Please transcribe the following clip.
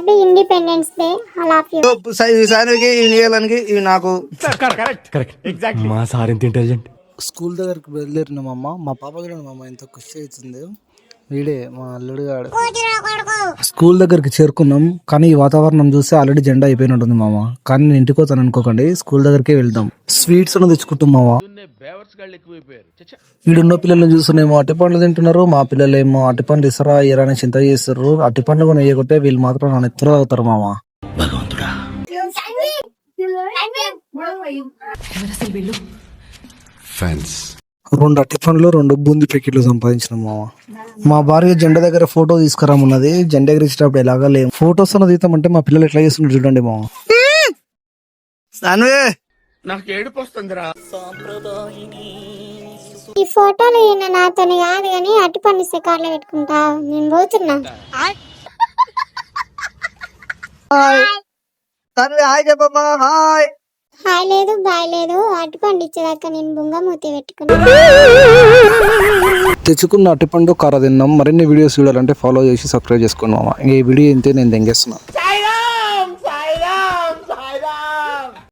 Happy independence day. I love you. సానికి ఇవి నాకు మా సార్ ఎంత ఇంటెలిజెంట్. స్కూల్ దగ్గరికి బయలుదేరినామమ్మ. మా పాప చూడండి మామ ఎంత ఖుషి అవుతుంది. వీడే మా అల్లుడు గాడు. స్కూల్ దగ్గరికి చేరుకున్నాం, కానీ ఈ వాతావరణం చూస్తే ఆల్రెడీ జెండా అయిపోయినట్టుంది మామ. కానీ నేను ఇంటికి పోతాను అనుకోకండి, స్కూల్ దగ్గరికే వెళ్దాం. స్వీట్స్ అని తెచ్చుకుంటాం మామ. వీడున్న పిల్లల్ని చూస్తున్నామో అట్టి పండ్లు తింటున్నారు, మా పిల్లలు ఏమో అట్టి పండ్లు ఇస్తారా ఇయరాని చింత చేస్తారు. అట్టి పండ్లు కూడా వేయకుంటే వీళ్ళు మాత్రం నన్ను ఎత్తురు అవుతారు మామ. రెండు అట్టి పండ్లు 2 బూందీ ప్యాకెట్లు సంపాదించిన మామ. మా భార్య జెండా దగ్గర ఫోటో తీసుకురామన్నది. జెండా ఎగిరించేటప్పుడు ఎలాగా లేవు. ఫోటోస్ అన్న తీద్దామంటే మా పిల్లలు ఎట్లా చేస్తున్నారు చూడండి మామ. నాకు ఏడుపు వస్తుందిరా. ఈ ఫోటోలు ఈయన నాతోని కాదు కానీ అట్టి పండిస్తే కార్లో పెట్టుకుంటా. నేను పోతున్నా. హాయ్ చెప్పమ్మా. హాయ్. హాయ్ లేదు బాయ్ లేదు. అట్టి పండించేదాకా నేను బుంగ మూతి పెట్టుకున్నా. తెచ్చుకున్న అట్టిపండు కార తిన్నాం. మరిన్ని వీడియోస్ చూడాలంటే ఫాలో చేసి సబ్స్క్రైబ్ చేసుకోండి మామ. ఈ వీడియో ఇంతే, నేను దెంగేస్తున్నా.